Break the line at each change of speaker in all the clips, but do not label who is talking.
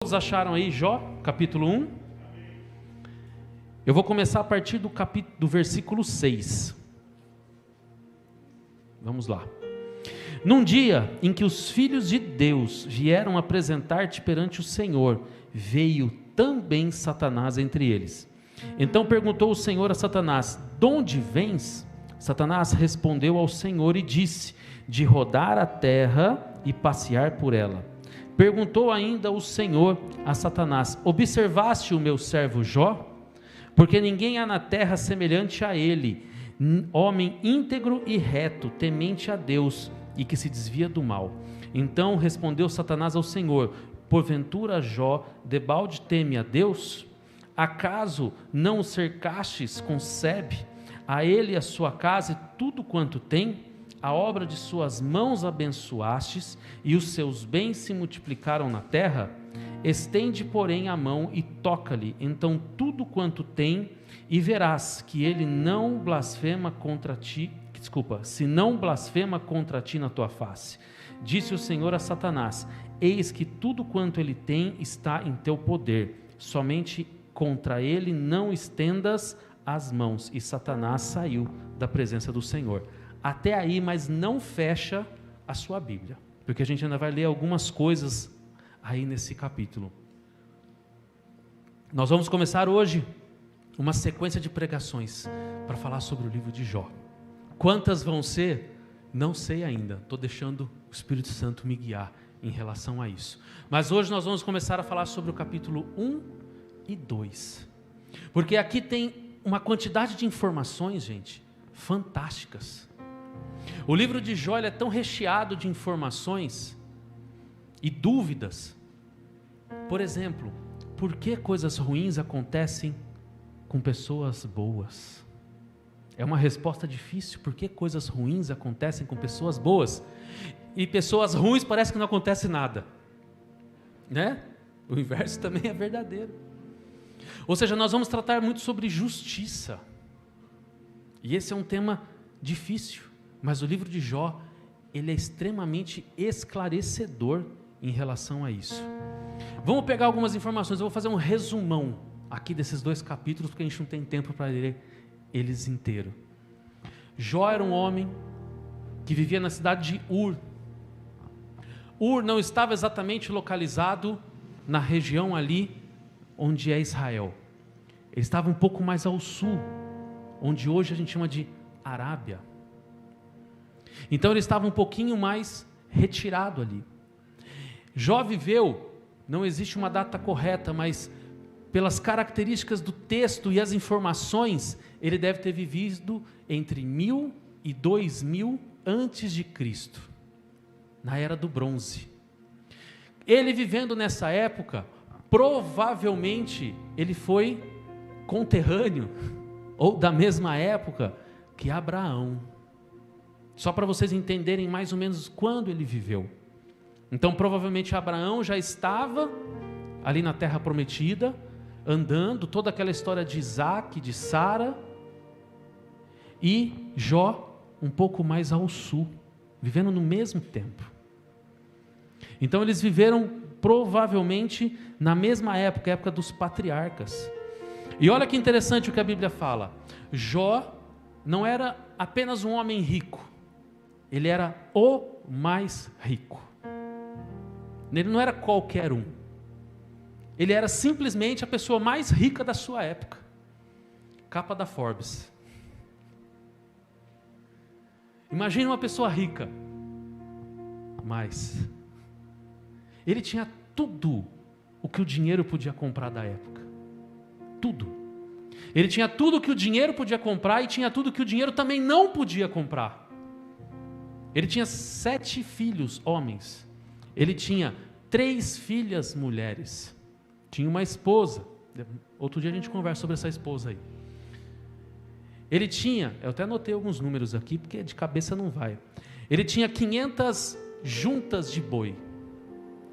Todos acharam aí Jó, capítulo 1? Eu vou começar a partir do versículo 6. Vamos lá. Num dia em que os filhos de Deus vieram apresentar-te perante o Senhor, veio também Satanás entre eles. Então perguntou o Senhor a Satanás: de onde vens? Satanás respondeu ao Senhor e disse: de rodar a terra e passear por ela. Perguntou ainda o Senhor a Satanás: observaste o meu servo Jó? Porque ninguém há na terra semelhante a ele, homem íntegro e reto, temente a Deus e que se desvia do mal. Então respondeu Satanás ao Senhor: porventura Jó debalde teme a Deus? Acaso não o cercastes com sebe, a ele e a sua casa e tudo quanto tem? A obra de suas mãos abençoastes, e os seus bens se multiplicaram na terra? Estende, porém, a mão e toca-lhe, então tudo quanto tem, e verás que ele não blasfema contra ti, se não blasfema contra ti na tua face. Disse o Senhor a Satanás: eis que tudo quanto ele tem está em teu poder, somente contra ele não estendas as mãos. E Satanás saiu da presença do Senhor. Até aí, mas não fecha a sua Bíblia, porque a gente ainda vai ler algumas coisas aí nesse capítulo. Nós vamos começar hoje uma sequência de pregações para falar sobre o livro de Jó. Quantas vão ser? Não sei ainda, estou deixando o Espírito Santo me guiar em relação a isso. Mas hoje nós vamos começar a falar sobre o capítulo 1 e 2, porque aqui tem uma quantidade de informações, gente, fantásticas. O livro de Jó é tão recheado de informações e dúvidas. Por exemplo, por que coisas ruins acontecem com pessoas boas? É uma resposta difícil. Por que coisas ruins acontecem com pessoas boas? E pessoas ruins parece que não acontece nada, né? O inverso também é verdadeiro. Ou seja, nós vamos tratar muito sobre justiça. E esse é um tema difícil. Mas o livro de Jó, ele é extremamente esclarecedor em relação a isso. Vamos pegar algumas informações, eu vou fazer um resumão aqui desses dois capítulos, porque a gente não tem tempo para ler eles inteiros. Jó era um homem que vivia na cidade de Ur. Ur não estava exatamente localizado na região ali onde é Israel. Ele estava um pouco mais ao sul, onde hoje a gente chama de Arábia. Então ele estava um pouquinho mais retirado ali. Jó viveu, não existe uma data correta, mas pelas características do texto e as informações, ele deve ter vivido entre 1000 e 2000 antes de Cristo, na era do bronze. Ele vivendo nessa época, provavelmente ele foi conterrâneo ou da mesma época que Abraão. Só para vocês entenderem mais ou menos quando ele viveu. Então, provavelmente Abraão já estava ali na terra prometida, andando, toda aquela história de Isaac, de Sara, e Jó um pouco mais ao sul, vivendo no mesmo tempo. Então, eles viveram provavelmente na mesma época, a época dos patriarcas. E olha que interessante o que a Bíblia fala. Jó não era apenas um homem rico, ele era o mais rico. Ele não era qualquer um. Ele era simplesmente a pessoa mais rica da sua época. Capa da Forbes. Imagine uma pessoa rica. Mas ele tinha tudo o que o dinheiro podia comprar da época. Tudo. Ele tinha tudo o que o dinheiro podia comprar e tinha tudo o que o dinheiro também não podia comprar. Ele tinha 7 filhos homens. Ele tinha 3 filhas mulheres. Tinha uma esposa. Outro dia a gente conversa sobre essa esposa aí. Ele tinha, eu até anotei alguns números aqui, porque de cabeça não vai. Ele tinha 500 juntas de boi.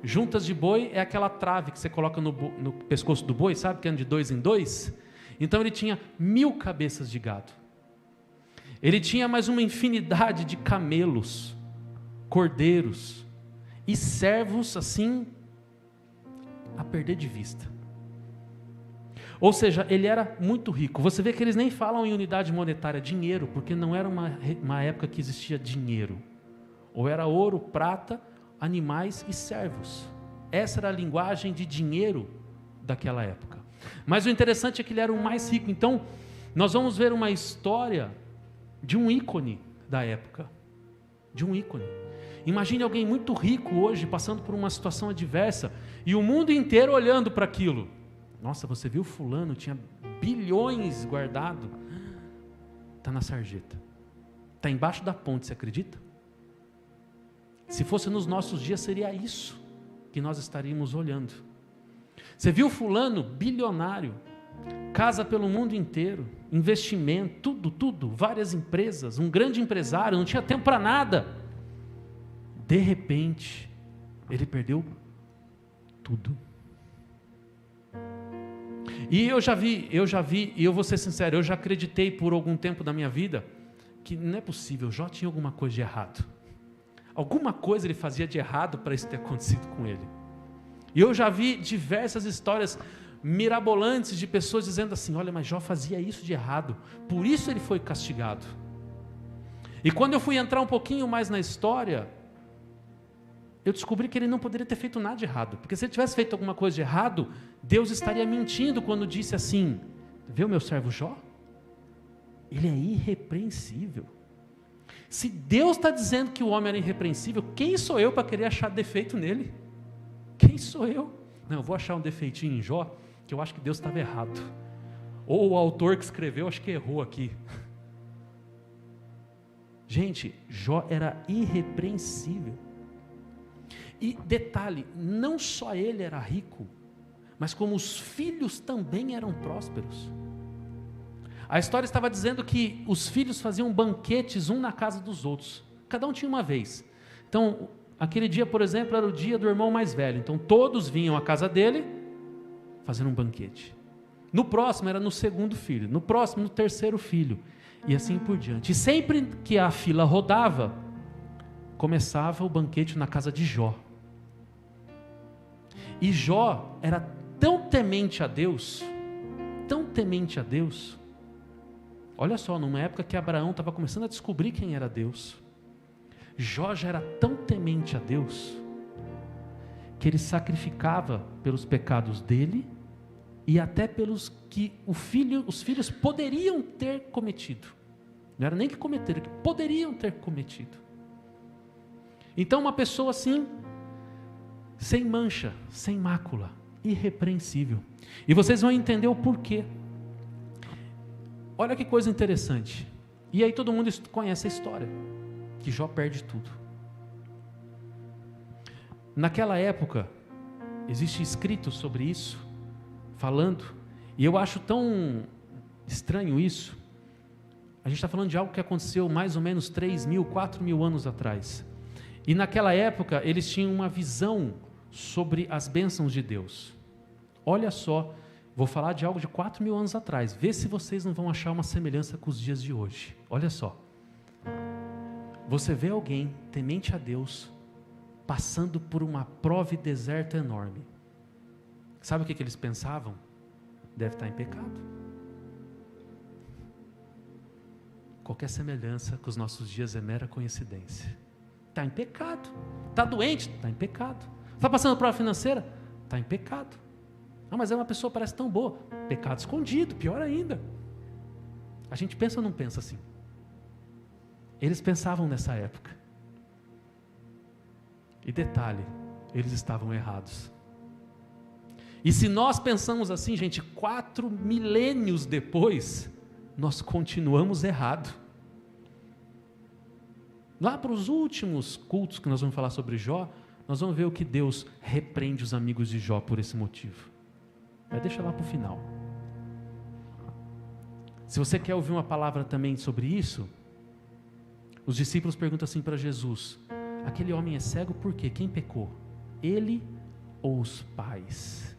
Juntas de boi é aquela trave que você coloca no pescoço do boi, sabe? Que anda de 2 em 2. Então ele tinha 1000 cabeças de gado. Ele tinha mais uma infinidade de camelos, cordeiros e servos assim a perder de vista. Ou seja, ele era muito rico. Você vê que eles nem falam em unidade monetária, dinheiro, porque não era uma época que existia dinheiro. Ou era ouro, prata, animais e servos. Essa era a linguagem de dinheiro daquela época. Mas o interessante é que ele era o mais rico. Então, nós vamos ver uma história de um ícone da época. De um ícone. Imagine alguém muito rico hoje, passando por uma situação adversa, e o mundo inteiro olhando para aquilo. Nossa, você viu fulano, tinha bilhões guardado. Está na sarjeta. Está embaixo da ponte, você acredita? Se fosse nos nossos dias, seria isso que nós estaríamos olhando. Você viu fulano, bilionário, casa pelo mundo inteiro, investimento, tudo, várias empresas, um grande empresário, não tinha tempo para nada. De repente, ele perdeu tudo. E eu já vi, e eu vou ser sincero, eu já acreditei por algum tempo da minha vida que não é possível, Jó tinha alguma coisa de errado. Alguma coisa ele fazia de errado para isso ter acontecido com ele. E eu já vi diversas histórias mirabolantes de pessoas dizendo assim, olha, mas Jó fazia isso de errado, por isso ele foi castigado. E quando eu fui entrar um pouquinho mais na história, eu descobri que ele não poderia ter feito nada de errado, porque se ele tivesse feito alguma coisa de errado, Deus estaria mentindo quando disse assim, vê o meu servo Jó? Ele é irrepreensível. Se Deus está dizendo que o homem era irrepreensível, quem sou eu para querer achar defeito nele? Quem sou eu? Não, eu vou achar um defeitinho em Jó, que eu acho que Deus estava errado. Ou o autor que escreveu, acho que errou aqui. Gente, Jó era irrepreensível. E detalhe, não só ele era rico, mas como os filhos também eram prósperos. A história estava dizendo que os filhos faziam banquetes um na casa dos outros. Cada um tinha uma vez. Então, aquele dia, por exemplo, era o dia do irmão mais velho. Então, todos vinham à casa dele fazendo um banquete. No próximo era no segundo filho. No próximo, no terceiro filho. E assim por diante. E sempre que a fila rodava, começava o banquete na casa de Jó. E Jó era tão temente a Deus, olha só, numa época que Abraão estava começando a descobrir quem era Deus, Jó já era tão temente a Deus, que ele sacrificava pelos pecados dele, e até pelos que os filhos poderiam ter cometido, não era nem que cometeram, que poderiam ter cometido. Então uma pessoa assim, sem mancha, sem mácula, irrepreensível. E vocês vão entender o porquê. Olha que coisa interessante. E aí todo mundo conhece a história, que Jó perde tudo. Naquela época, existe escrito sobre isso, falando, e eu acho tão estranho isso. A gente está falando de algo que aconteceu mais ou menos 3.000, 4.000 anos atrás. E naquela época, eles tinham uma visão sobre as bênçãos de Deus. Olha só, vou falar de algo de 4.000 anos atrás. Vê se vocês não vão achar uma semelhança com os dias de hoje. Olha só. Você vê alguém temente a Deus, passando por uma prova e deserto enorme. Sabe o que eles pensavam? Deve estar em pecado. Qualquer semelhança com os nossos dias é mera coincidência. Está em pecado. Está doente? Está em pecado. Está passando prova financeira? Está em pecado. Ah, mas é uma pessoa que parece tão boa. Pecado escondido, pior ainda. A gente pensa ou não pensa assim? Eles pensavam nessa época. E detalhe, eles estavam errados. E se nós pensamos assim, gente, 4 milênios depois, nós continuamos errados. Lá para os últimos cultos que nós vamos falar sobre Jó, nós vamos ver o que Deus repreende os amigos de Jó por esse motivo. Mas deixa lá para o final. Se você quer ouvir uma palavra também sobre isso, os discípulos perguntam assim para Jesus, aquele homem é cego por quê? Quem pecou? Ele ou os pais?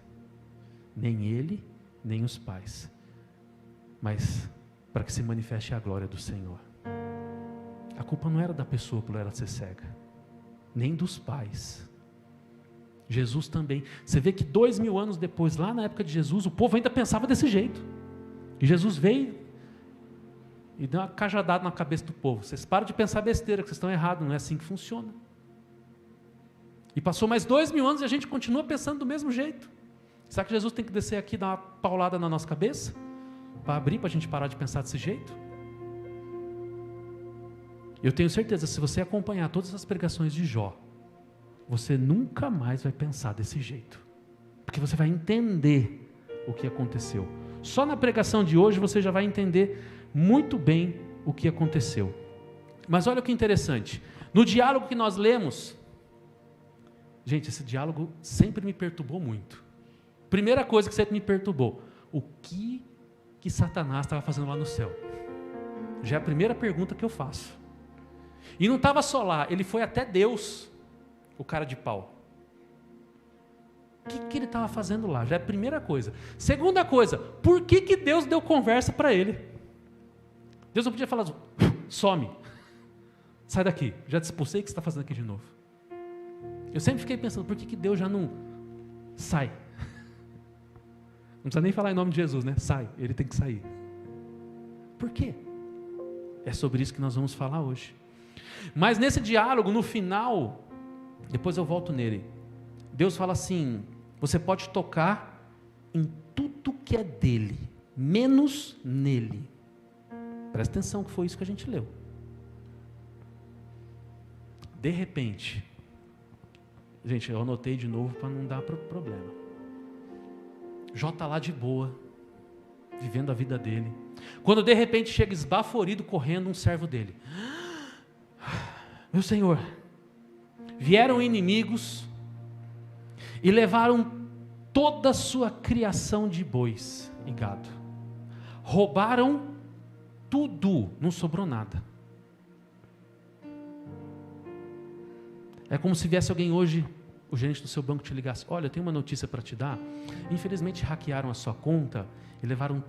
Nem ele, nem os pais. Mas para que se manifeste a glória do Senhor. A culpa não era da pessoa por ela ser cega, nem dos pais. Jesus também. Você vê que 2000 anos depois, lá na época de Jesus, o povo ainda pensava desse jeito. E Jesus veio e deu uma cajadada na cabeça do povo. Vocês param de pensar besteira, que vocês estão errados, não é assim que funciona. E passou mais 2000 anos e a gente continua pensando do mesmo jeito. Será que Jesus tem que descer aqui e dar uma paulada na nossa cabeça? Para abrir, para a gente parar de pensar desse jeito? Eu tenho certeza, se você acompanhar todas as pregações de Jó, você nunca mais vai pensar desse jeito. Porque você vai entender o que aconteceu. Só na pregação de hoje você já vai entender muito bem o que aconteceu. Mas olha que interessante. No diálogo que nós lemos, gente, esse diálogo sempre me perturbou muito. Primeira coisa que sempre me perturbou, o que Satanás estava fazendo lá no céu? Já é a primeira pergunta que eu faço. E não estava só lá, ele foi até Deus, o cara de pau. O que ele estava fazendo lá? Já é a primeira coisa. Segunda coisa, por que Deus deu conversa para ele? Deus não podia falar, some, sai daqui, já te expulsei, o que você está fazendo aqui de novo? Eu sempre fiquei pensando, por que Deus já não sai? Não precisa nem falar em nome de Jesus, né? Sai, ele tem que sair. Por quê? É sobre isso que nós vamos falar hoje. Mas nesse diálogo, no final, depois eu volto nele, Deus fala assim, você pode tocar em tudo que é dele, menos nele. Presta atenção que foi isso que a gente leu. De repente, gente, eu anotei de novo para não dar problema. Jó está lá de boa, vivendo a vida dele. Quando de repente chega esbaforido, correndo um servo dele. Meu Senhor, vieram inimigos e levaram toda a sua criação de bois e gado. Roubaram tudo, não sobrou nada. É como se viesse alguém hoje, o gerente do seu banco te ligasse, olha, eu tenho uma notícia para te dar, infelizmente hackearam a sua conta e levaram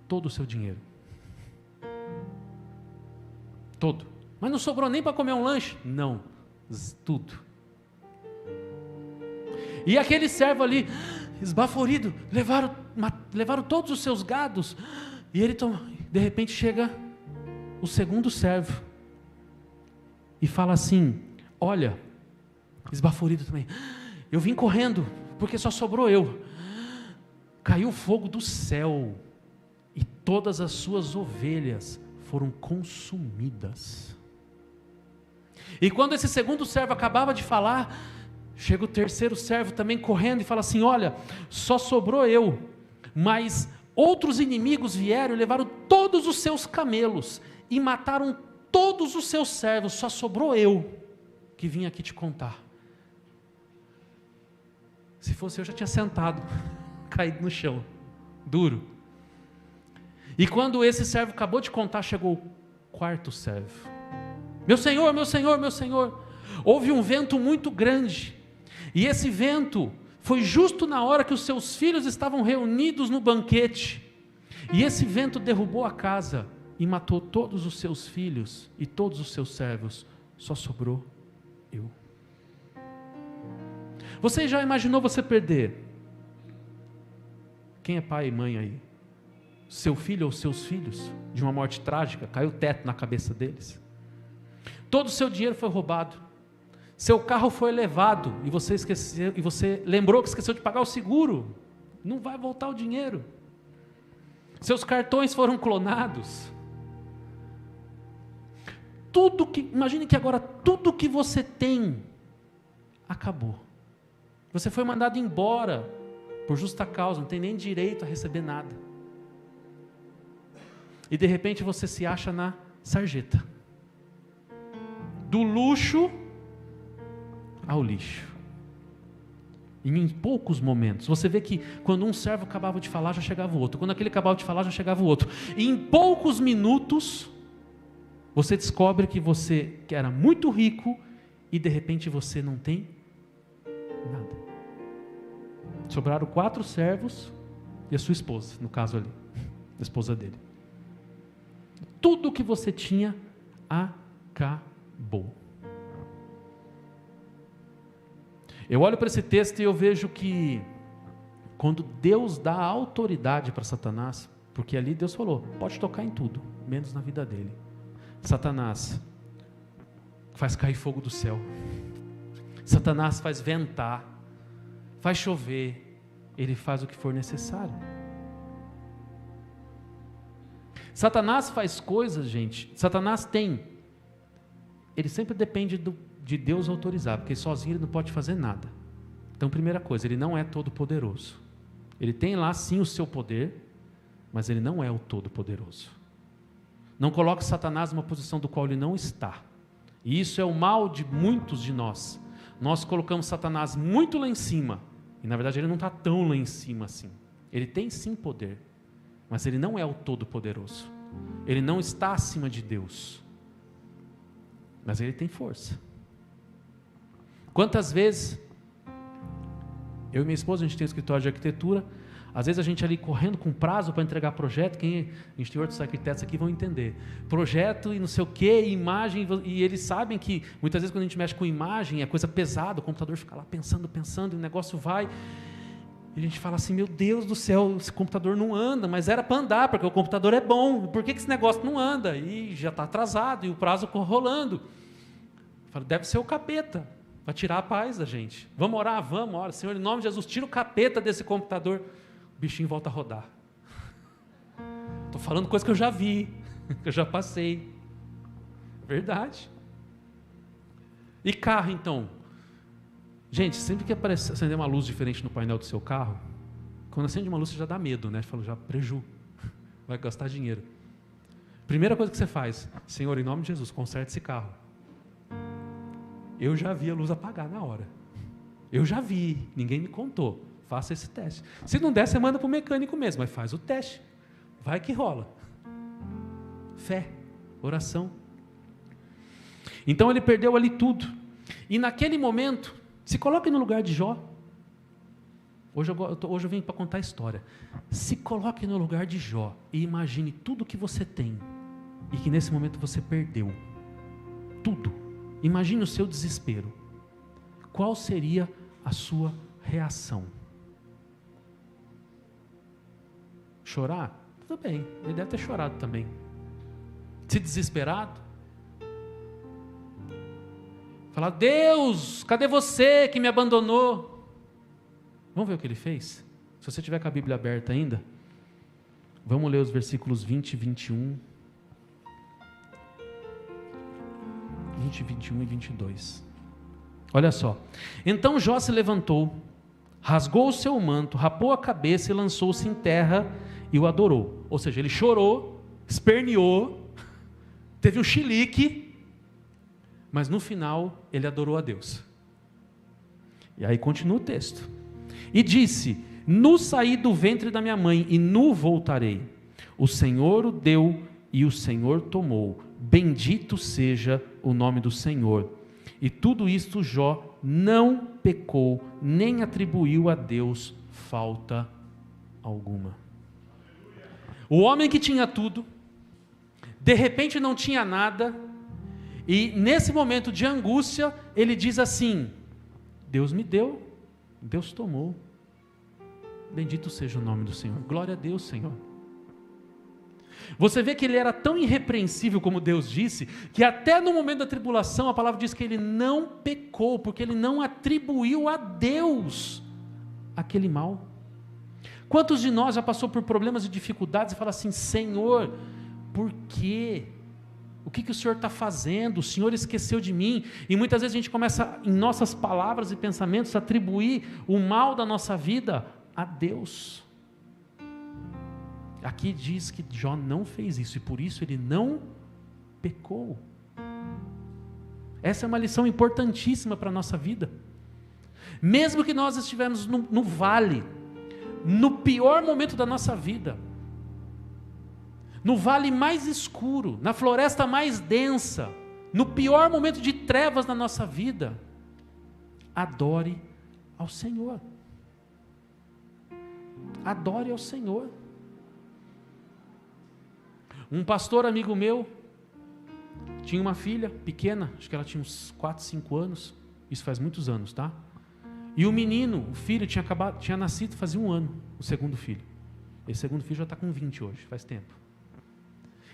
todo o seu dinheiro. Todo. Mas não sobrou nem para comer um lanche? Não, tudo. E aquele servo ali, esbaforido, levaram todos os seus gados, e ele, de repente, chega o segundo servo, e fala assim, olha, esbaforido também, eu vim correndo, porque só sobrou eu, caiu fogo do céu, e todas as suas ovelhas foram consumidas. E quando esse segundo servo acabava de falar, chega o terceiro servo também correndo e fala assim, olha, só sobrou eu, mas outros inimigos vieram e levaram todos os seus camelos, e mataram todos os seus servos, só sobrou eu, que vim aqui te contar. Se fosse eu já tinha sentado, caído no chão, duro. E quando esse servo acabou de contar, chegou o quarto servo. Meu senhor, meu senhor, meu senhor, houve um vento muito grande, e esse vento foi justo na hora que os seus filhos estavam reunidos no banquete, e esse vento derrubou a casa, e matou todos os seus filhos, e todos os seus servos, só sobrou eu. Você já imaginou você perder? Quem é pai e mãe aí? Seu filho ou seus filhos, de uma morte trágica, caiu o teto na cabeça deles. Todo o seu dinheiro foi roubado. Seu carro foi levado e você esqueceu, e você lembrou que esqueceu de pagar o seguro. Não vai voltar o dinheiro. Seus cartões foram clonados. Imagine que agora tudo que você tem acabou. Você foi mandado embora por justa causa, não tem nem direito a receber nada. E de repente você se acha na sarjeta. Do luxo ao lixo. E em poucos momentos, você vê que quando um servo acabava de falar, já chegava o outro. Quando aquele acabava de falar, já chegava o outro. E em poucos minutos, você descobre que você que era muito rico e de repente você não tem nada. Sobraram 4 servos e a sua esposa, no caso ali, a esposa dele. Tudo que você tinha acabou. Eu olho para esse texto e eu vejo que quando Deus dá autoridade para Satanás, porque ali Deus falou, pode tocar em tudo, menos na vida dele. Satanás faz cair fogo do céu. Satanás faz ventar, faz chover, ele faz o que for necessário. Satanás faz coisas, gente, Satanás ele sempre depende de Deus autorizar, porque sozinho ele não pode fazer nada. Então, primeira coisa, ele não é todo poderoso. Ele tem lá sim o seu poder, mas ele não é o todo poderoso. Não coloque Satanás numa posição do qual ele não está. E isso é o mal de muitos de nós. Nós colocamos Satanás muito lá em cima, e na verdade ele não está tão lá em cima assim. Ele tem sim poder, mas ele não é o todo poderoso. Ele não está acima de Deus, mas ele tem força. Quantas vezes eu e minha esposa, a gente tem um escritório de arquitetura, às vezes a gente ali correndo com prazo para entregar projeto, a gente tem outros arquitetos aqui vão entender, projeto e não sei o que, imagem, e eles sabem que muitas vezes quando a gente mexe com imagem é coisa pesada, o computador fica lá pensando, e o negócio vai, e a gente fala assim, meu Deus do céu, esse computador não anda, mas era para andar, porque o computador é bom, por que esse negócio não anda? E já está atrasado, e o prazo rolando. Eu falo, deve ser o capeta, para tirar a paz da gente. Vamos orar? Vamos, ora. Senhor, em nome de Jesus, tira o capeta desse computador. O bichinho volta a rodar. Estou falando coisa que eu já vi, que eu já passei. Verdade. E carro, então? Gente, sempre que acender uma luz diferente no painel do seu carro, quando acende uma luz, você já dá medo, né? Fala, já preju, vai gastar dinheiro. Primeira coisa que você faz, Senhor, em nome de Jesus, conserte esse carro. Eu já vi a luz apagar na hora. Eu já vi, ninguém me contou. Faça esse teste. Se não der, você manda para o mecânico mesmo, mas faz o teste. Vai que rola. Fé, oração. Então ele perdeu ali tudo. E naquele momento, se coloque no lugar de Jó. Hoje eu vim para contar a história. Se coloque no lugar de Jó e imagine tudo que você tem e que nesse momento você perdeu. Tudo. Imagine o seu desespero. Qual seria a sua reação? Chorar? Tudo bem, ele deve ter chorado também. Se desesperado? Falar, Deus, cadê você que me abandonou? Vamos ver o que ele fez? Se você tiver com a Bíblia aberta ainda, vamos ler os versículos 20 e 21. 20, 21 e 22. Olha só. Então Jó se levantou, rasgou o seu manto, rapou a cabeça e lançou-se em terra e o adorou. Ou seja, ele chorou, esperneou, teve um chilique, mas no final ele adorou a Deus. E aí continua o texto. E disse, nu saí do ventre da minha mãe e nu voltarei. O Senhor o deu e o Senhor tomou. Bendito seja o nome do Senhor. E tudo isto Jó não pecou, nem atribuiu a Deus falta alguma. O homem que tinha tudo, de repente não tinha nada, e nesse momento de angústia, ele diz assim, Deus me deu, Deus tomou. Bendito seja o nome do Senhor. Glória a Deus, Senhor. Você vê que ele era tão irrepreensível, como Deus disse, que até no momento da tribulação, a palavra diz que ele não pecou, porque ele não atribuiu a Deus aquele mal. Quantos de nós já passou por problemas e dificuldades e fala assim, Senhor, por quê? O que o Senhor está fazendo? O Senhor esqueceu de mim. E muitas vezes a gente começa, em nossas palavras e pensamentos, a atribuir o mal da nossa vida a Deus. Aqui diz que Jó não fez isso, e por isso ele não pecou. Essa é uma lição importantíssima para a nossa vida. Mesmo que nós estivermos no vale, no pior momento da nossa vida, no vale mais escuro, na floresta mais densa, no pior momento de trevas da nossa vida, adore ao Senhor. Adore ao Senhor. Um pastor amigo meu tinha uma filha pequena, acho que ela tinha uns 4, 5 anos, isso faz muitos anos, tá? E o menino, o filho, tinha nascido fazia 1 ano, o segundo filho. Esse segundo filho já está com 20 hoje, faz tempo.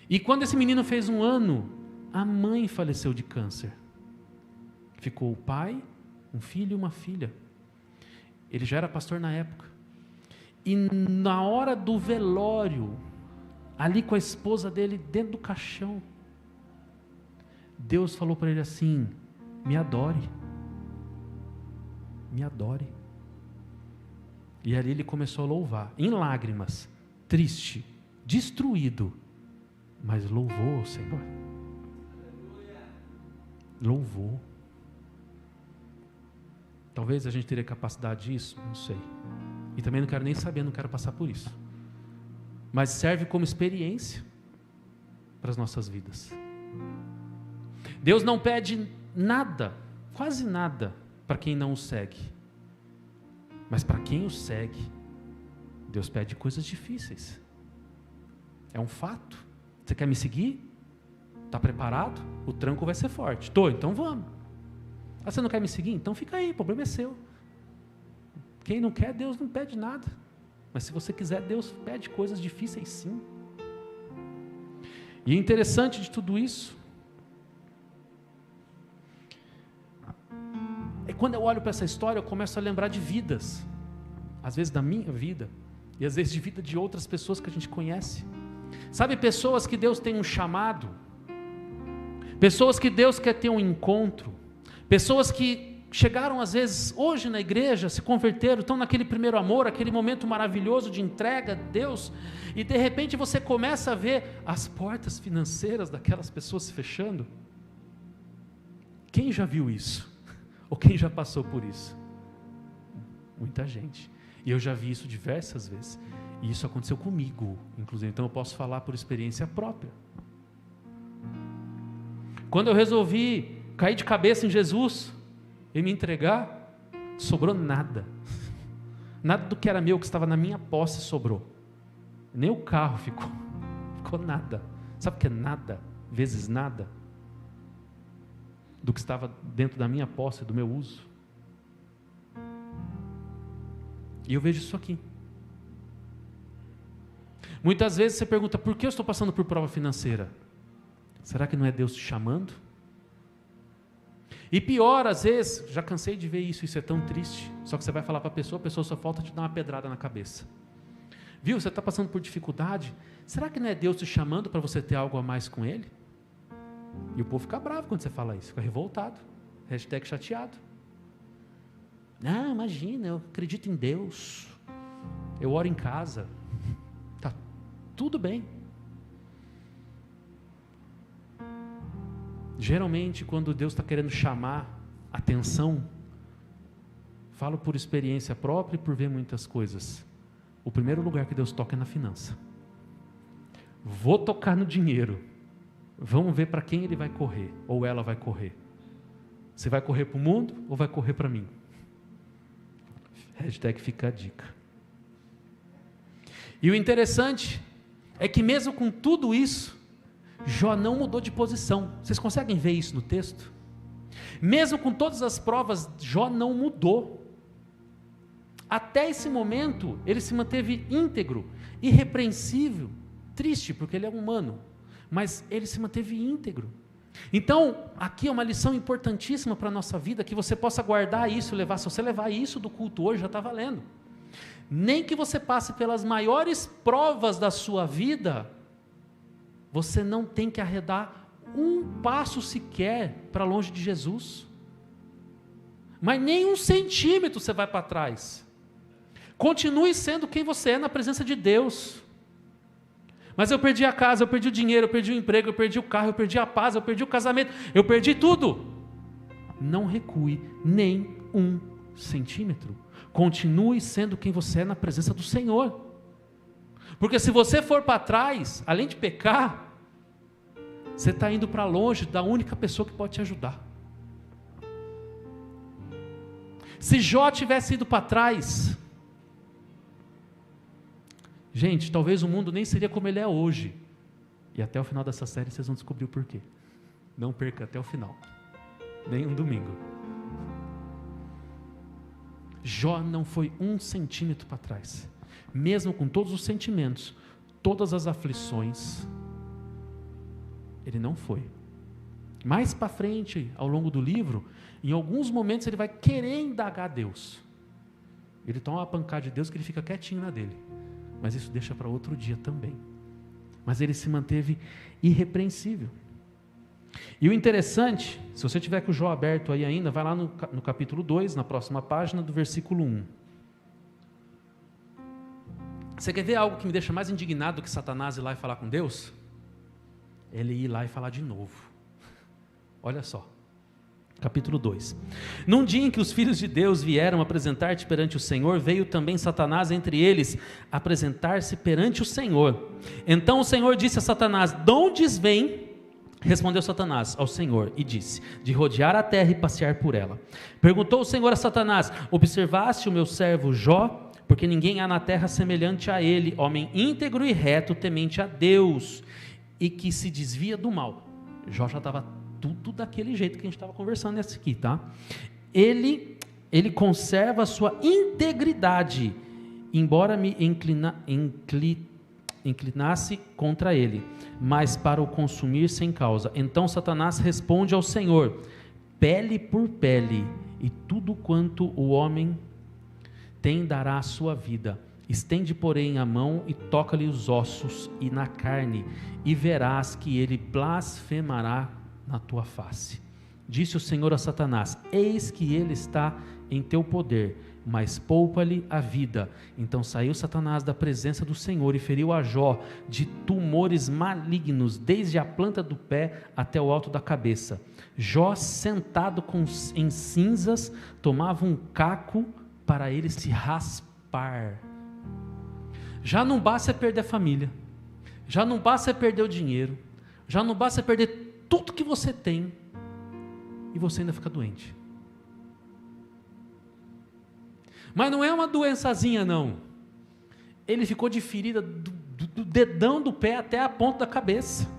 E quando esse menino fez 1 ano, a mãe faleceu de câncer. Ficou o pai, um filho e uma filha. Ele já era pastor na época. E na hora do velório, ali com a esposa dele dentro do caixão, Deus falou para ele assim: me adore. Me adore. E ali ele começou a louvar, em lágrimas, triste, destruído, mas louvou o Senhor. Louvou. Talvez a gente teria capacidade disso, não sei. E também não quero nem saber, não quero passar por isso. Mas serve como experiência para as nossas vidas. Deus não pede nada, quase nada, para quem não o segue. Mas para quem o segue, Deus pede coisas difíceis. É um fato. Você quer me seguir? Está preparado? O tranco vai ser forte. Estou, então vamos. Ah, você não quer me seguir? Então fica aí, o problema é seu. Quem não quer, Deus não pede nada. Mas se você quiser, Deus pede coisas difíceis sim. E é interessante de tudo isso, é quando eu olho para essa história, eu começo a lembrar de vidas. Às vezes da minha vida, e às vezes de vida de outras pessoas que a gente conhece. Sabe, pessoas que Deus tem um chamado, pessoas que Deus quer ter um encontro, pessoas que chegaram às vezes hoje na igreja, se converteram, estão naquele primeiro amor, aquele momento maravilhoso de entrega a Deus, e de repente você começa a ver as portas financeiras daquelas pessoas se fechando. Quem já viu isso? Ou quem já passou por isso? Muita gente. E eu já vi isso diversas vezes. E isso aconteceu comigo, inclusive. Então eu posso falar por experiência própria. Quando eu resolvi cair de cabeça em Jesus e me entregar, sobrou nada. Nada do que era meu, que estava na minha posse, sobrou. Nem o carro ficou. Ficou nada. Sabe o que é nada? Vezes nada. Do que estava dentro da minha posse, do meu uso. E eu vejo isso aqui. Muitas vezes você pergunta: por que eu estou passando por prova financeira? Será que não é Deus te chamando? E pior, às vezes, já cansei de ver isso é tão triste. Só que você vai falar para a pessoa só falta te dar uma pedrada na cabeça. Viu, você está passando por dificuldade? Será que não é Deus te chamando para você ter algo a mais com Ele? E o povo fica bravo quando você fala isso, fica revoltado. # chateado. Não, imagina, eu acredito em Deus. Eu oro em casa. Tá tudo bem. Geralmente, quando Deus está querendo chamar atenção, falo por experiência própria e por ver muitas coisas. O primeiro lugar que Deus toca é na finança. Vou tocar no dinheiro. Vamos ver para quem ele vai correr, ou ela vai correr. Você vai correr para o mundo ou vai correr para mim? # fica a dica. E o interessante é que mesmo com tudo isso, Jó não mudou de posição. Vocês conseguem ver isso no texto? Mesmo com todas as provas, Jó não mudou. Até esse momento, ele se manteve íntegro, irrepreensível, triste, porque ele é humano, mas ele se manteve íntegro. Então, aqui é uma lição importantíssima para a nossa vida, que você possa guardar isso, levar. Se você levar isso do culto hoje, já está valendo. Nem que você passe pelas maiores provas da sua vida, você não tem que arredar um passo sequer para longe de Jesus. Mas nem 1 centímetro você vai para trás. Continue sendo quem você é na presença de Deus. Mas eu perdi a casa, eu perdi o dinheiro, eu perdi o emprego, eu perdi o carro, eu perdi a paz, eu perdi o casamento, eu perdi tudo. Não recue nem 1 centímetro. Continue sendo quem você é na presença do Senhor. Porque se você for para trás, além de pecar, você está indo para longe da única pessoa que pode te ajudar. Se Jó tivesse ido para trás, gente, talvez o mundo nem seria como ele é hoje. E até o final dessa série vocês vão descobrir o porquê. Não perca até o final. Nem um domingo. Jó não foi 1 centímetro para trás. Mesmo com todos os sentimentos, todas as aflições, ele não foi. Mais para frente, ao longo do livro, em alguns momentos ele vai querer indagar a Deus. Ele toma uma pancada de Deus que ele fica quietinho na dele. Mas isso deixa para outro dia também. Mas ele se manteve irrepreensível. E o interessante, se você tiver com o Jó aberto aí ainda, vai lá no capítulo 2, na próxima página, do versículo 1. Você quer ver algo que me deixa mais indignado que Satanás ir lá e falar com Deus? Ele ir lá e falar de novo. Olha só, capítulo 2. Num dia em que os filhos de Deus vieram apresentar-te perante o Senhor, veio também Satanás entre eles, apresentar-se perante o Senhor. Então o Senhor disse a Satanás: de onde vem? Respondeu Satanás ao Senhor e disse: de rodear a terra e passear por ela. Perguntou o Senhor a Satanás: observaste o meu servo Jó? Porque ninguém há na terra semelhante a ele, homem íntegro e reto, temente a Deus, e que se desvia do mal. Jó já estava tudo daquele jeito que a gente estava conversando nesse aqui, tá? Ele conserva a sua integridade, embora me inclinasse contra ele, mas para o consumir sem causa. Então Satanás responde ao Senhor: pele por pele, e tudo quanto o homem tem dará a sua vida. Estende, porém, a mão e toca-lhe os ossos e na carne, e verás que ele blasfemará na tua face. Disse o Senhor a Satanás: eis que ele está em teu poder, mas poupa-lhe a vida. Então saiu Satanás da presença do Senhor e feriu a Jó de tumores malignos, desde a planta do pé até o alto da cabeça. Jó, sentado em cinzas, tomava um caco para ele se raspar. Já não basta perder a família, já não basta perder o dinheiro, já não basta perder tudo que você tem, e você ainda fica doente. Mas não é uma doençazinha não, ele ficou de ferida do dedão do pé até a ponta da cabeça,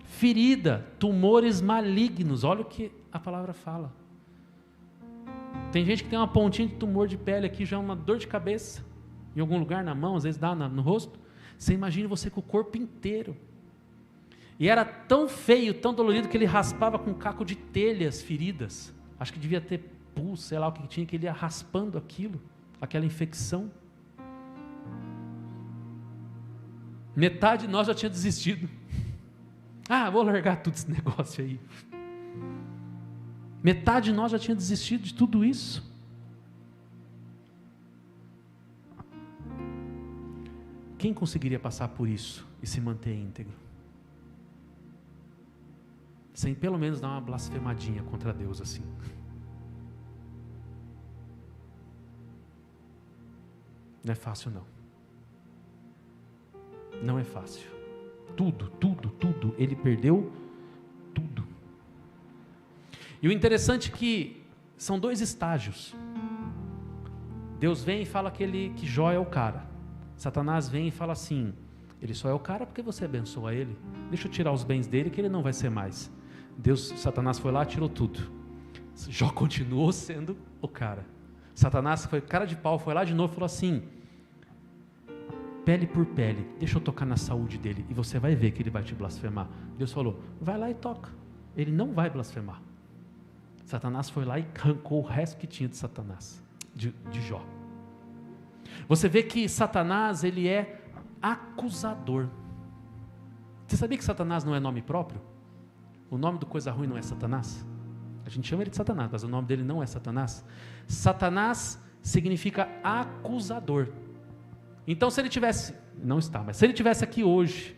ferida, tumores malignos, olha o que a palavra fala. Tem gente que tem uma pontinha de tumor de pele aqui, já uma dor de cabeça, em algum lugar na mão, às vezes dá no rosto. Você imagina você com o corpo inteiro. E era tão feio, tão dolorido, que ele raspava com um caco de telhas feridas. Acho que devia ter pus, sei lá o que tinha, que ele ia raspando aquilo, aquela infecção. Metade de nós já tinha desistido. Vou largar tudo esse negócio aí. Metade de nós já tinha desistido de tudo isso. Quem conseguiria passar por isso e se manter íntegro? Sem pelo menos dar uma blasfemadinha contra Deus assim. Não é fácil não. Não é fácil. Tudo, ele perdeu tudo. E o interessante é que são 2 estágios. Deus vem e fala que Jó é o cara. Satanás vem e fala assim: ele só é o cara porque você abençoa ele. Deixa eu tirar os bens dele que ele não vai ser mais. Satanás foi lá e tirou tudo. Jó continuou sendo o cara. Satanás foi cara de pau, foi lá de novo e falou assim: pele por pele, deixa eu tocar na saúde dele e você vai ver que ele vai te blasfemar. Deus falou: vai lá e toca. Ele não vai blasfemar. Satanás foi lá e arrancou o resto que tinha de Satanás, de Jó. Você vê que Satanás, ele é acusador. Você sabia que Satanás não é nome próprio? O nome do coisa ruim não é Satanás? A gente chama ele de Satanás, mas o nome dele não é Satanás. Satanás significa acusador. Então se ele tivesse, não está, mas se ele tivesse aqui hoje,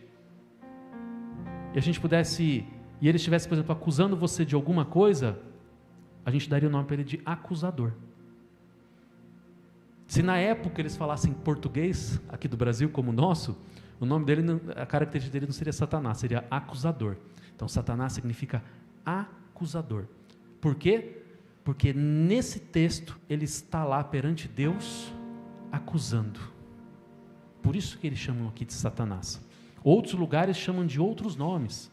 e a gente pudesse, e ele estivesse, por exemplo, acusando você de alguma coisa, a gente daria o nome para ele de acusador. Se na época eles falassem português, aqui do Brasil, como o nosso, o nome dele, a característica dele não seria Satanás, seria acusador. Então Satanás significa acusador. Por quê? Porque nesse texto ele está lá perante Deus acusando. Por isso que eles chamam aqui de Satanás. Outros lugares chamam de outros nomes.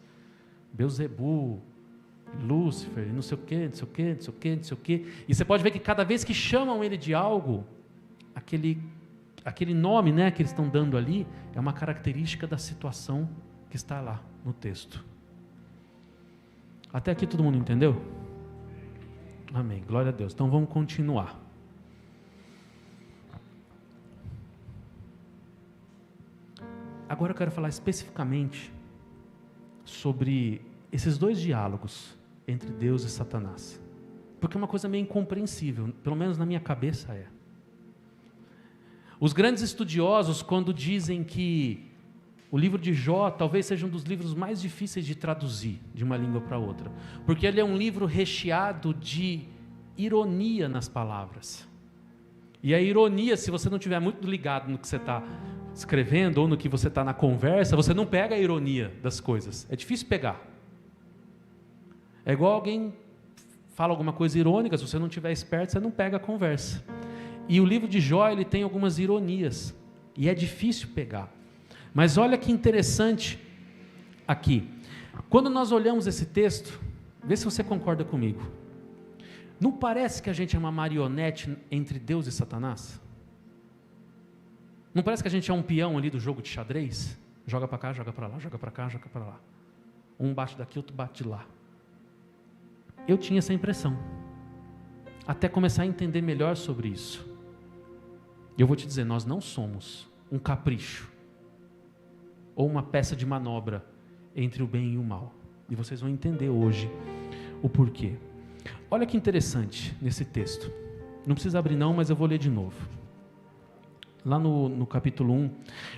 Belzebu, Lúcifer, não sei o quê, não sei o quê, não sei o quê, não sei o quê. E você pode ver que cada vez que chamam ele de algo, aquele nome, né, que eles estão dando ali, é uma característica da situação que está lá no texto. Até aqui todo mundo entendeu? Amém, glória a Deus. Então vamos continuar. Agora eu quero falar especificamente sobre esses dois diálogos entre Deus e Satanás. Porque é uma coisa meio incompreensível, pelo menos na minha cabeça é. Os grandes estudiosos, quando dizem que o livro de Jó talvez seja um dos livros mais difíceis de traduzir de uma língua para outra, porque ele é um livro recheado de ironia nas palavras. E a ironia, se você não estiver muito ligado no que você está escrevendo ou no que você está na conversa, você não pega a ironia das coisas. É difícil pegar. É igual alguém fala alguma coisa irônica, se você não estiver esperto, você não pega a conversa. E o livro de Jó, ele tem algumas ironias, e é difícil pegar. Mas olha que interessante aqui. Quando nós olhamos esse texto, vê se você concorda comigo. Não parece que a gente é uma marionete entre Deus e Satanás? Não parece que a gente é um peão ali do jogo de xadrez? Joga para cá, joga para lá, joga para cá, joga para lá. Um bate daqui, outro bate de lá. Eu tinha essa impressão, até começar a entender melhor sobre isso. Eu vou te dizer, nós não somos um capricho, ou uma peça de manobra entre o bem e o mal. E vocês vão entender hoje o porquê. Olha que interessante nesse texto. Não precisa abrir não, mas eu vou ler de novo. Lá no capítulo 1.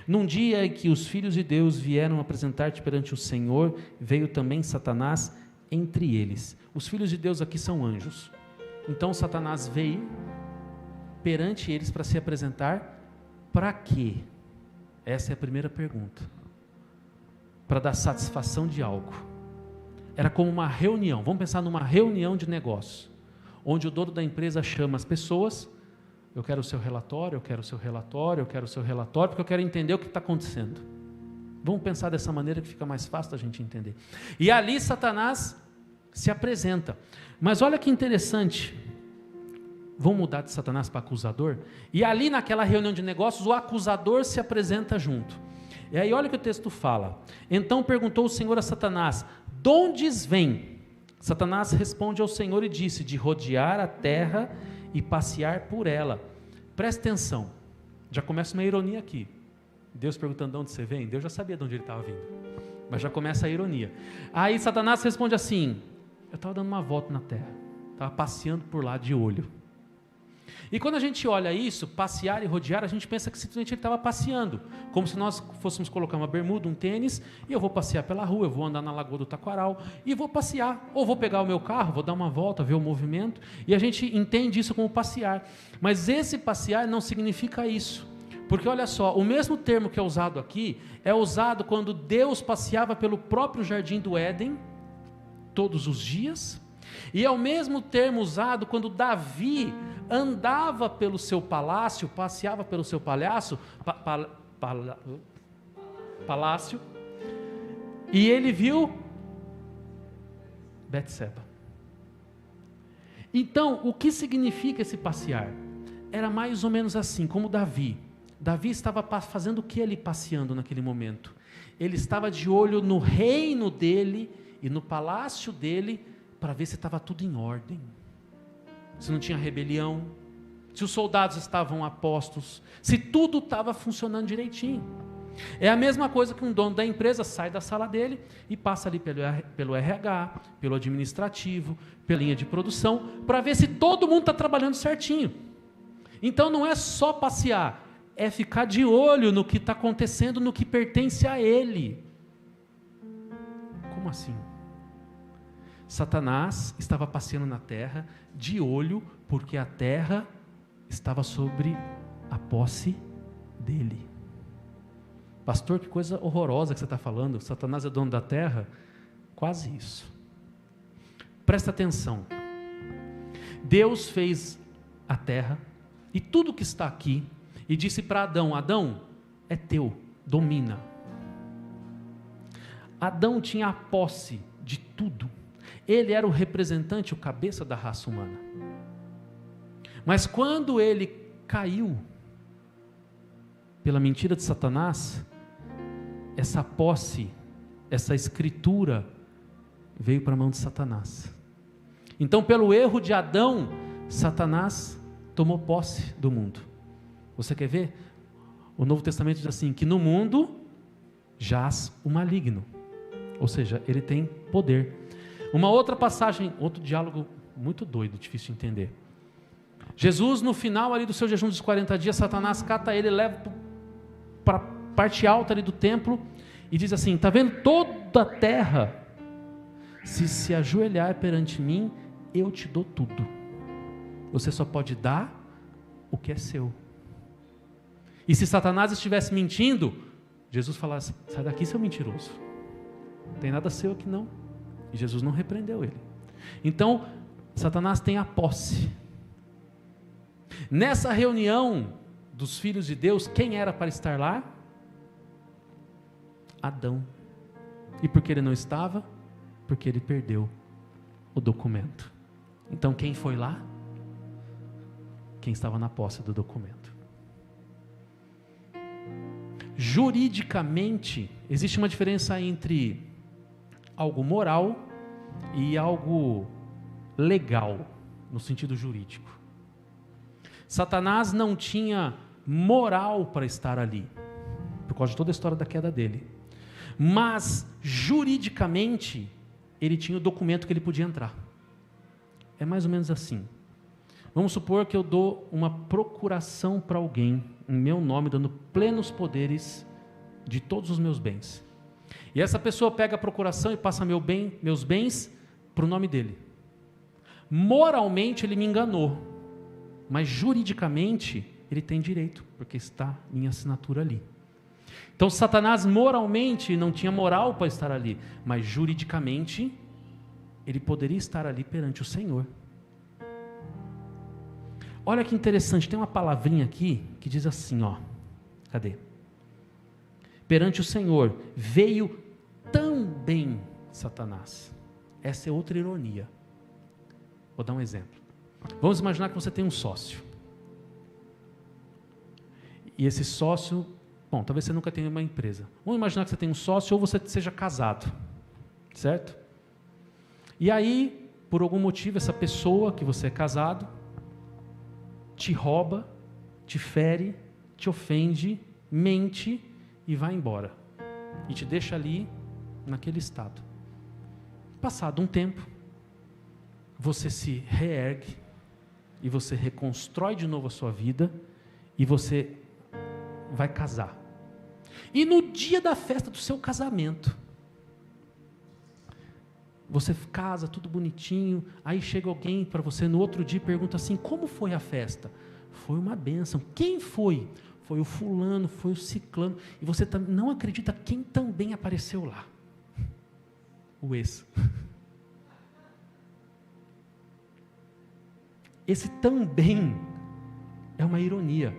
Num dia em que os filhos de Deus vieram apresentar-te perante o Senhor, veio também Satanás entre eles. Os filhos de Deus aqui são anjos. Então Satanás veio perante eles para se apresentar. Para quê? Essa é a primeira pergunta. Para dar satisfação de algo. Era como uma reunião, vamos pensar numa reunião de negócios, onde o dono da empresa chama as pessoas, eu quero o seu relatório, eu quero o seu relatório, eu quero o seu relatório, porque eu quero entender o que está acontecendo. Vamos pensar dessa maneira que fica mais fácil da gente entender. E ali Satanás se apresenta. Mas olha que interessante, vamos mudar de Satanás para acusador? E ali naquela reunião de negócios, o acusador se apresenta junto. E aí olha o que o texto fala. Então perguntou o Senhor a Satanás, de onde vem? Satanás responde ao Senhor e disse, de rodear a terra e passear por ela. Presta atenção, já começa uma ironia aqui. Deus perguntando de onde você vem, Deus já sabia de onde ele estava vindo, mas já começa a ironia. Aí Satanás responde assim, eu estava dando uma volta na terra, estava passeando por lá de olho. E quando a gente olha isso, passear e rodear, a gente pensa que simplesmente ele estava passeando, como se nós fôssemos colocar uma bermuda, um tênis, e eu vou passear pela rua, eu vou andar na Lagoa do Taquaral, e vou passear, ou vou pegar o meu carro, vou dar uma volta, ver o movimento, e a gente entende isso como passear. Mas esse passear não significa isso, porque olha só, o mesmo termo que é usado aqui, é usado quando Deus passeava pelo próprio jardim do Éden, todos os dias, e é o mesmo termo usado quando Davi andava pelo seu palácio, passeava pelo seu palácio, e ele viu Betseba. Então, o que significa esse passear? Era mais ou menos assim, como Davi. Davi estava fazendo o que ele passeando naquele momento? Ele estava de olho no reino dele e no palácio dele, para ver se estava tudo em ordem, se não tinha rebelião, se os soldados estavam a postos, se tudo estava funcionando direitinho. É a mesma coisa que um dono da empresa sai da sala dele e passa ali pelo RH, pelo administrativo, pela linha de produção, para ver se todo mundo está trabalhando certinho. Então não é só passear, é ficar de olho no que está acontecendo, no que pertence a ele. Como assim? Satanás estava passeando na terra de olho, porque a terra estava sobre a posse dele. Pastor, que coisa horrorosa que você está falando, Satanás é dono da terra? Quase isso. Presta atenção. Deus fez a terra e tudo que está aqui, e disse para Adão, Adão, é teu, domina. Adão tinha a posse de tudo. ele era o representante, o cabeça da raça humana. Mas quando ele caiu pela mentira de Satanás, essa posse, essa escritura veio para a mão de Satanás. Então, pelo erro de Adão, Satanás tomou posse do mundo. Você quer ver? O Novo Testamento diz assim, que no mundo jaz o maligno. Ou seja, ele tem poder. Uma outra passagem, outro diálogo muito doido, difícil de entender. Jesus, no final ali do seu jejum dos 40 dias, Satanás cata ele, leva para a parte alta ali do templo e diz assim, está vendo toda a terra? Se ajoelhar perante mim, eu te dou tudo. Você só pode dar o que é seu. E se Satanás estivesse mentindo, Jesus falasse, sai daqui, seu mentiroso. Não tem nada seu aqui não. E Jesus não repreendeu ele. Então, Satanás tem a posse. Nessa reunião dos filhos de Deus, quem era para estar lá? Adão. E por que ele não estava? Porque ele perdeu o documento. Então quem foi lá? Quem estava na posse do documento. Juridicamente, existe uma diferença entre algo moral e algo legal, no sentido jurídico. Satanás não tinha moral para estar ali, por causa de toda a história da queda dele. Mas, juridicamente, ele tinha o documento que ele podia entrar. É mais ou menos assim. Vamos supor que eu dou uma procuração para alguém, em meu nome, dando plenos poderes de todos os meus bens. E essa pessoa pega a procuração e passa meus bens para o nome dele. Moralmente ele me enganou, mas juridicamente ele tem direito, porque está minha assinatura ali. Então Satanás moralmente não tinha moral para estar ali, mas juridicamente ele poderia estar ali perante o Senhor. Olha que interessante, tem uma palavrinha aqui que diz assim, ó, cadê? Perante o Senhor veio também Satanás. Essa é outra ironia. Vou dar um exemplo. Vamos imaginar que você tem um sócio. E esse sócio, bom, talvez você nunca tenha uma empresa. Vamos imaginar que você tem um sócio ou você seja casado, certo? E aí, por algum motivo, essa pessoa que você é casado te rouba, te fere, te ofende, mente e vai embora. E te deixa ali naquele estado. Passado um tempo, você se reergue e você reconstrói de novo a sua vida e você vai casar. E no dia da festa do seu casamento, você casa, tudo bonitinho, aí chega alguém para você no outro dia e pergunta assim, como foi a festa? Foi uma bênção. Quem foi? Foi o fulano, foi o ciclano. E você não acredita quem também apareceu lá. O ex. Esse também é uma ironia.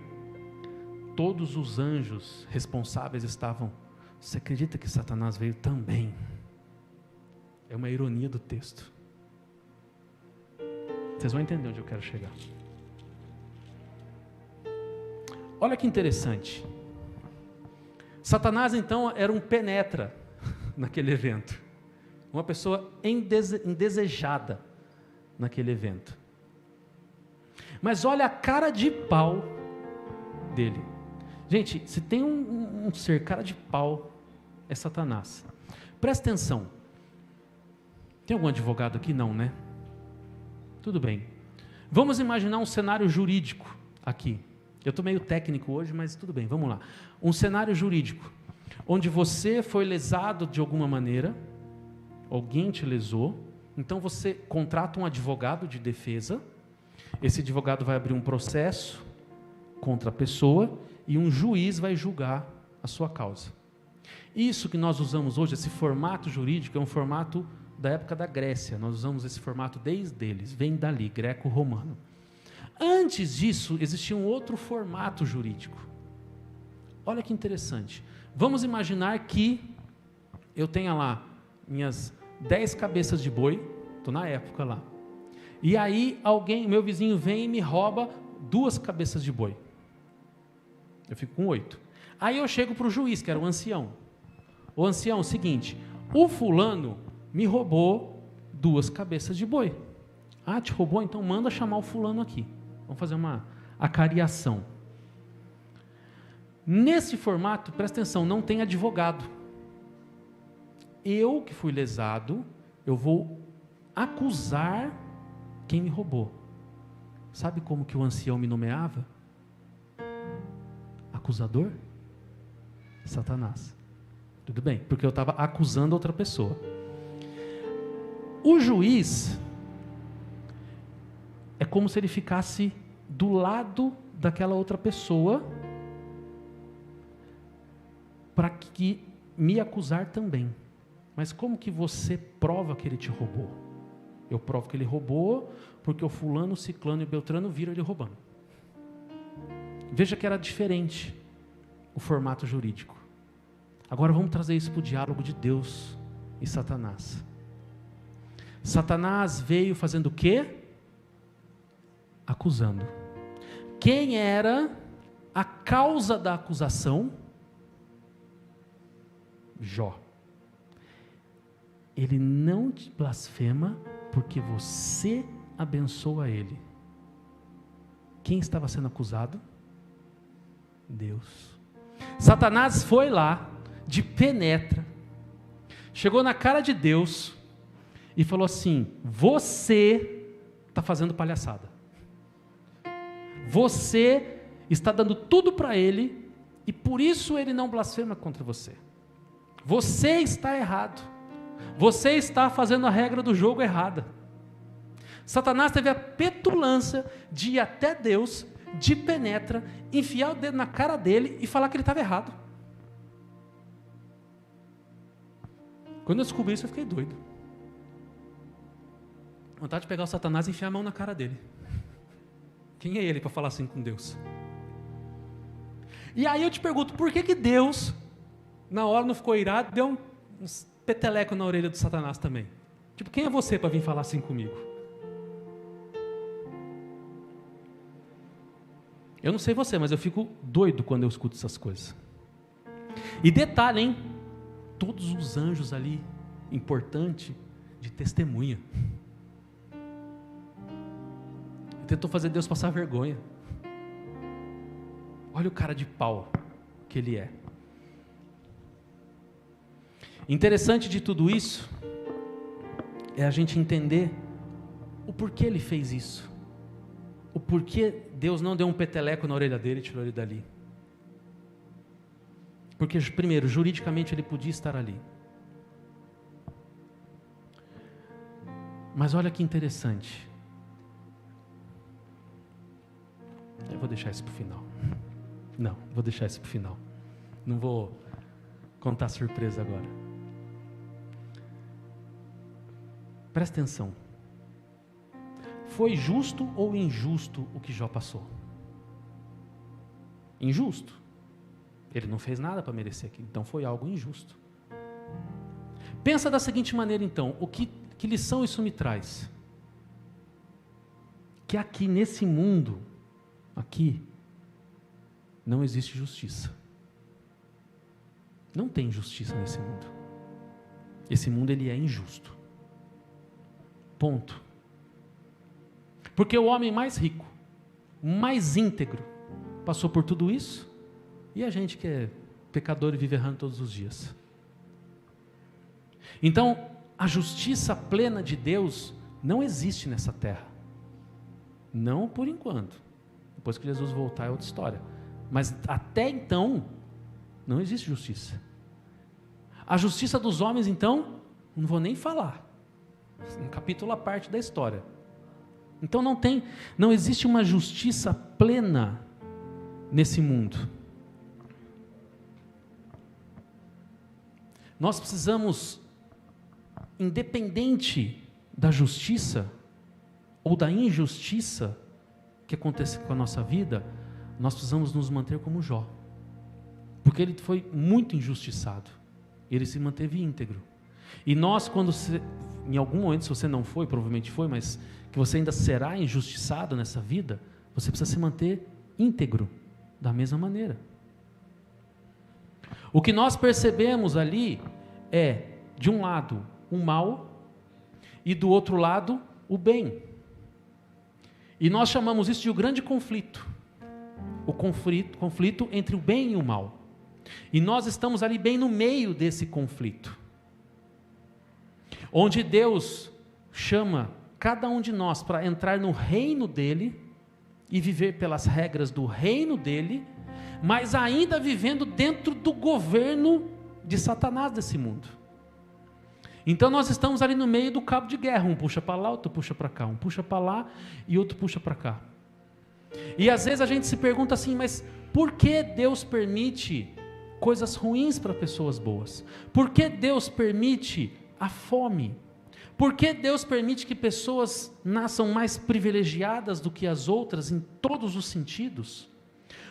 Todos os anjos responsáveis estavam. Você acredita que Satanás veio também? É uma ironia do texto. Vocês vão entender onde eu quero chegar. Olha que interessante. Satanás, então, era um penetra naquele evento. Uma pessoa indesejada naquele evento. Mas olha a cara de pau dele. Gente, se tem um ser cara de pau, é Satanás. Presta atenção. Tem algum advogado aqui? Não, né? Tudo bem. Vamos imaginar um cenário jurídico aqui. Eu estou meio técnico hoje, mas tudo bem, vamos lá. Um cenário jurídico, onde você foi lesado de alguma maneira, alguém te lesou, então você contrata um advogado de defesa, esse advogado vai abrir um processo contra a pessoa e um juiz vai julgar a sua causa. Isso que nós usamos hoje, esse formato jurídico, é um formato da época da Grécia, nós usamos esse formato desde eles, vem dali, greco-romano. Antes disso, existia um outro formato jurídico. Olha que interessante. Vamos imaginar que eu tenha lá minhas 10 cabeças de boi Estou na época lá. E aí meu vizinho vem e me rouba 2 cabeças de boi. Eu fico com 8. Aí eu chego para o juiz, que era o ancião. O ancião, é o seguinte, o fulano me roubou 2 cabeças de boi. Ah, te roubou? Então manda chamar o fulano aqui. Vamos fazer uma acariação. Nesse formato, presta atenção, não tem advogado. Eu que fui lesado, eu vou acusar quem me roubou. Sabe como que o ancião me nomeava? Acusador? Satanás. Tudo bem, porque eu estava acusando outra pessoa. O juiz é como se ele ficasse do lado daquela outra pessoa para que me acusar também. Mas como que você prova que ele te roubou? Eu provo que ele roubou porque o fulano, o ciclano e o beltrano viram ele roubando. Veja que era diferente o formato jurídico. Agora vamos trazer isso para o diálogo de Deus e Satanás. Satanás veio fazendo o quê? Acusando. Quem era a causa da acusação? Jó. Ele não te blasfema porque você abençoa ele. Quem estava sendo acusado? Deus. Satanás foi lá, de penetra, chegou na cara de Deus e falou assim: você está fazendo palhaçada. Você está dando tudo para ele e por isso ele não blasfema contra você. Você está errado. Você está fazendo a regra do jogo errada. Satanás teve a petulância de ir até Deus, de penetra, enfiar o dedo na cara dele e falar que ele estava errado. Quando eu descobri isso, eu fiquei doido. Vontade de pegar o Satanás e enfiar a mão na cara dele. Quem é ele para falar assim com Deus? E aí eu te pergunto, por que Deus, na hora não ficou irado, deu uns peteleco na orelha do Satanás também? Tipo, quem é você para vir falar assim comigo? Eu não sei você, mas eu fico doido quando eu escuto essas coisas. E detalhe, hein? Todos os anjos ali, importante, de testemunha. Tentou fazer Deus passar vergonha. Olha o cara de pau que ele é. Interessante de tudo isso é a gente entender o porquê ele fez isso. O porquê Deus não deu um peteleco na orelha dele e tirou ele dali. Porque, primeiro, juridicamente ele podia estar ali. Mas olha que interessante. Eu vou deixar isso para o final. Não, vou deixar isso para o final. Não vou contar surpresa agora. Presta atenção. Foi justo ou injusto o que Jó passou? Injusto. Ele não fez nada para merecer aquilo, então foi algo injusto. Pensa da seguinte maneira então, que lição isso me traz? Que aqui nesse mundo, aqui, não existe justiça. Não tem justiça nesse mundo. Esse mundo ele é injusto. Ponto. Porque o homem mais rico, mais íntegro, passou por tudo isso, e a gente que é pecador e vive errando todos os dias. Então, a justiça plena de Deus não existe nessa terra. Não por enquanto. Depois que Jesus voltar é outra história. Mas até então, não existe justiça. A justiça dos homens, então, não vou nem falar. Um capítulo à parte da história. Então não existe uma justiça plena nesse mundo. Nós precisamos, independente da justiça ou da injustiça que acontece com a nossa vida, nós precisamos nos manter como Jó. Porque ele foi muito injustiçado. Ele se manteve íntegro. E nós, quando em algum momento, se você não foi, provavelmente foi, mas que você ainda será injustiçado nessa vida, você precisa se manter íntegro da mesma maneira. O que nós percebemos ali é, de um lado, o mal e do outro lado, o bem. E nós chamamos isso de o grande conflito. O conflito entre o bem e o mal. E nós estamos ali bem no meio desse conflito. Onde Deus chama cada um de nós para entrar no reino dele e viver pelas regras do reino dele, mas ainda vivendo dentro do governo de Satanás desse mundo. Então nós estamos ali no meio do cabo de guerra, um puxa para lá, outro puxa para cá, um puxa para lá e outro puxa para cá. E às vezes a gente se pergunta assim, mas por que Deus permite coisas ruins para pessoas boas? Por que Deus permite a fome? Por que Deus permite que pessoas nasçam mais privilegiadas do que as outras em todos os sentidos?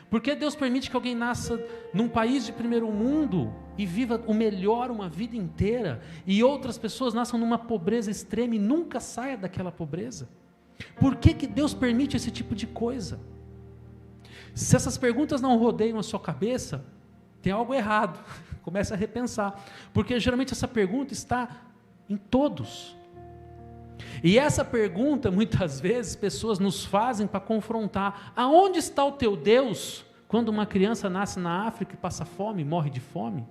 Por que Deus permite que alguém nasça num país de primeiro mundo e viva o melhor uma vida inteira, e outras pessoas nasçam numa pobreza extrema e nunca saia daquela pobreza? Por que Deus permite esse tipo de coisa? Se essas perguntas não rodeiam a sua cabeça, tem algo errado. Comece a repensar, porque geralmente essa pergunta está em todos. E essa pergunta, muitas vezes, pessoas nos fazem para confrontar. Aonde está o teu Deus quando uma criança nasce na África e passa fome, morre de fome?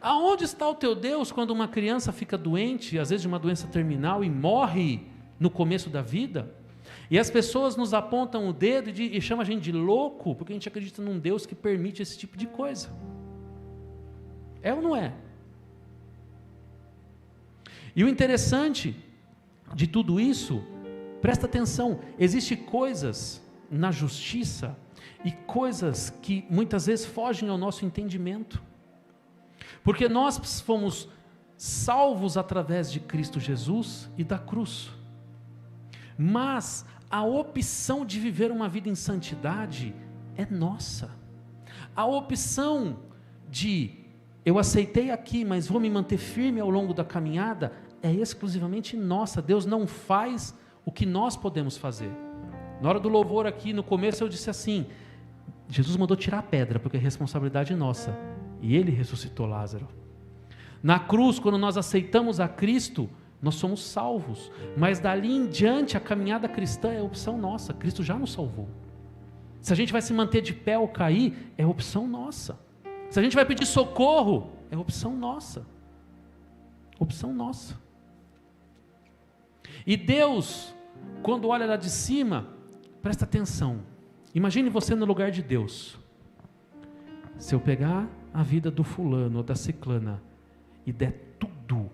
Aonde está o teu Deus quando uma criança fica doente, às vezes de uma doença terminal, e morre no começo da vida? E as pessoas nos apontam o dedo e chamam a gente de louco, porque a gente acredita num Deus que permite esse tipo de coisa. É ou não é? E o interessante de tudo isso, presta atenção, existem coisas na justiça e coisas que muitas vezes fogem ao nosso entendimento, porque nós fomos salvos através de Cristo Jesus e da cruz, mas a opção de viver uma vida em santidade é nossa. A opção de eu aceitei aqui, mas vou me manter firme ao longo da caminhada, é exclusivamente nossa. Deus não faz o que nós podemos fazer. Na hora do louvor aqui, no começo eu disse assim, Jesus mandou tirar a pedra, porque é responsabilidade nossa, e Ele ressuscitou Lázaro. Na cruz, quando nós aceitamos a Cristo, nós somos salvos, mas dali em diante a caminhada cristã é opção nossa. Cristo já nos salvou. Se a gente vai se manter de pé ou cair, é opção nossa. Se a gente vai pedir socorro, é opção nossa. Opção nossa. E Deus, quando olha lá de cima, presta atenção, imagine você no lugar de Deus. Se eu pegar a vida do fulano ou da ciclana e der tudo,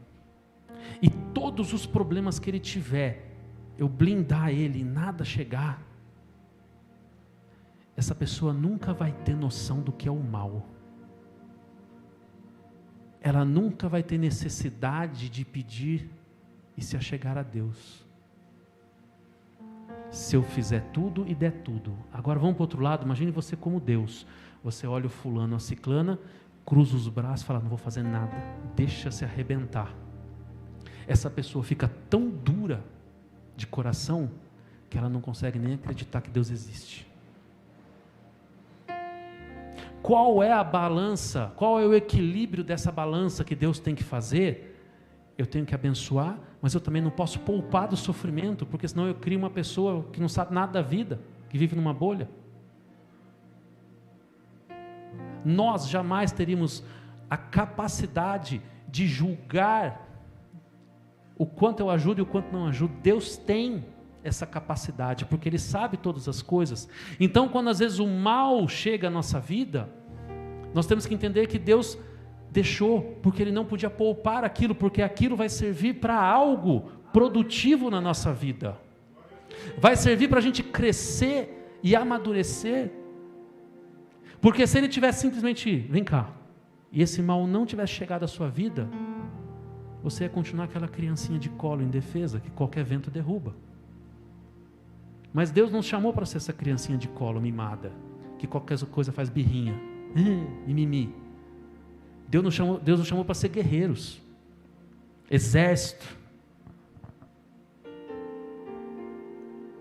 e todos os problemas que ele tiver, eu blindar ele e nada chegar, essa pessoa nunca vai ter noção do que é o mal. Ela nunca vai ter necessidade de pedir e se achegar a Deus. Se eu fizer tudo e der tudo. Agora vamos para o outro lado, imagine você como Deus. Você olha o fulano, a ciclana, cruza os braços e fala, não vou fazer nada, deixa se arrebentar. Essa pessoa fica tão dura de coração, que ela não consegue nem acreditar que Deus existe. Qual é a balança, qual é o equilíbrio dessa balança que Deus tem que fazer? Eu tenho que abençoar, mas eu também não posso poupar do sofrimento, porque senão eu crio uma pessoa que não sabe nada da vida, que vive numa bolha. Nós jamais teríamos a capacidade de julgar o quanto eu ajudo e o quanto não ajudo. Deus tem essa capacidade, porque Ele sabe todas as coisas. Então, quando às vezes o mal chega à nossa vida, nós temos que entender que Deus deixou, porque Ele não podia poupar aquilo, porque aquilo vai servir para algo produtivo na nossa vida, vai servir para a gente crescer e amadurecer. Porque se Ele tivesse simplesmente, vem cá, e esse mal não tivesse chegado à sua vida, você ia continuar aquela criancinha de colo indefesa, que qualquer vento derruba. Mas Deus não chamou para ser essa criancinha de colo mimada, que qualquer coisa faz birrinha, mimimi. Deus nos chamou para ser guerreiros, exército,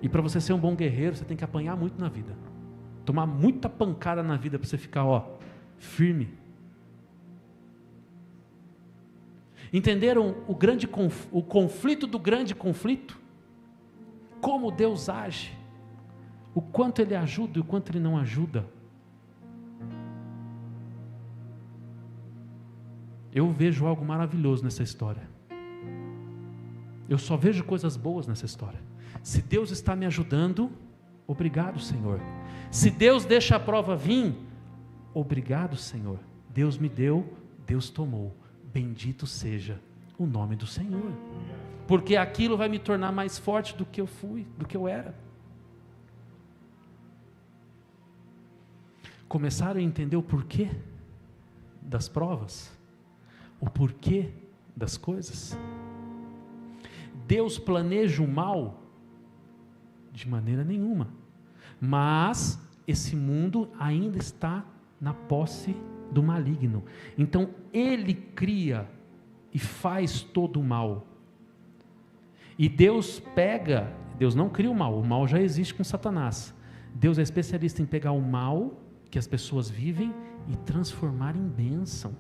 E para você ser um bom guerreiro, você tem que apanhar muito na vida. Tomar muita pancada na vida para você ficar, firme. Entenderam o conflito do grande conflito? Como Deus age? O quanto Ele ajuda e o quanto Ele não ajuda? Eu vejo algo maravilhoso nessa história. Eu só vejo coisas boas nessa história. Se Deus está me ajudando, obrigado, Senhor. Se Deus deixa a prova vir, obrigado, Senhor. Deus me deu, Deus tomou. Bendito seja o nome do Senhor. Porque aquilo vai me tornar mais forte do que eu fui, do que eu era. Começaram a entender o porquê das provas? O porquê das coisas? Deus planeja o mal? De maneira nenhuma. Mas esse mundo ainda está na posse do maligno. Então ele cria e faz todo o mal. E Deus não cria o mal já existe com Satanás. Deus é especialista em pegar o mal que as pessoas vivem e transformar em bênção.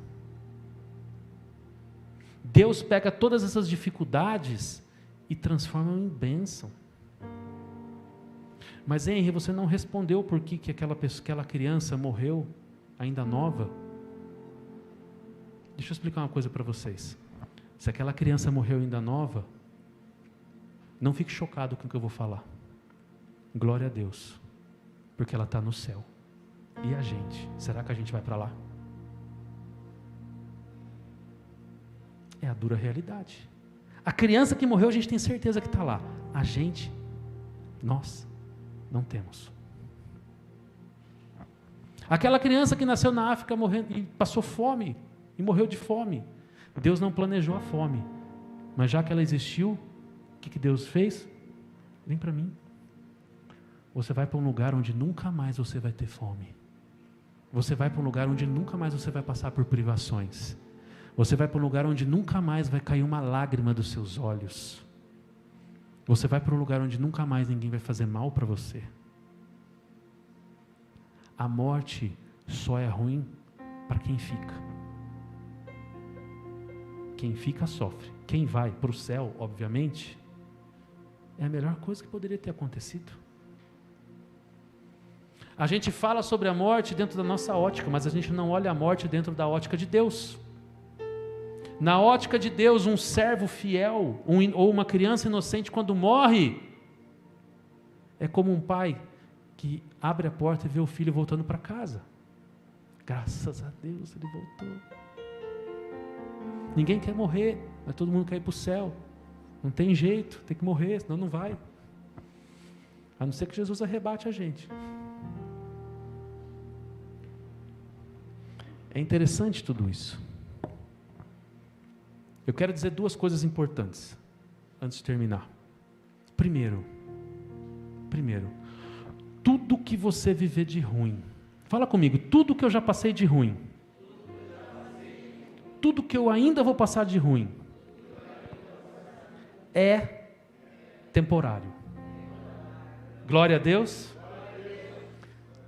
Deus pega todas essas dificuldades e transforma em bênção. Mas Henry, você não respondeu por que aquela criança morreu ainda nova. Deixa eu explicar uma coisa para vocês. Se aquela criança morreu ainda nova, não fique chocado com o que eu vou falar. Glória a Deus, porque ela está no céu. E a gente? Será que a gente vai para lá? É a dura realidade. A criança que morreu, a gente tem certeza que está lá. A gente, nós, não temos. Aquela criança que nasceu na África morrendo, e passou fome, e morreu de fome. Deus não planejou a fome. Mas já que ela existiu, o que Deus fez? Vem para mim. Você vai para um lugar onde nunca mais você vai ter fome. Você vai para um lugar onde nunca mais você vai passar por privações. Você vai para um lugar onde nunca mais vai cair uma lágrima dos seus olhos. Você vai para um lugar onde nunca mais ninguém vai fazer mal para você. A morte só é ruim para quem fica. Quem fica sofre. Quem vai para o céu, obviamente, é a melhor coisa que poderia ter acontecido. A gente fala sobre a morte dentro da nossa ótica, mas a gente não olha a morte dentro da ótica de Deus. Na ótica de Deus, um servo fiel ou uma criança inocente, quando morre, é como um pai que abre a porta e vê o filho voltando para casa. Graças a Deus ele voltou. Ninguém quer morrer, mas todo mundo quer ir para o céu. Não tem jeito, tem que morrer, senão não vai. A não ser que Jesus arrebate a gente. É interessante tudo isso. Eu quero dizer duas coisas importantes antes de terminar. Primeiro, tudo que você viver de ruim, fala comigo, tudo que eu já passei de ruim, tudo que eu ainda vou passar de ruim, é temporário. Glória a Deus.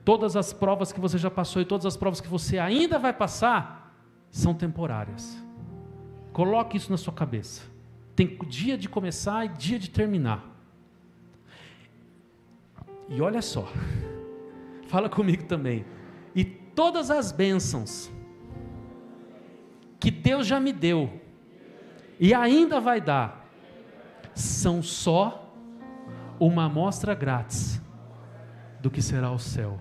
Todas as provas que você já passou e todas as provas que você ainda vai passar são temporárias. Coloque isso na sua cabeça. Tem dia de começar e dia de terminar. E olha só, fala comigo também. E todas as bênçãos que Deus já me deu e ainda vai dar, são só uma amostra grátis do que será o céu.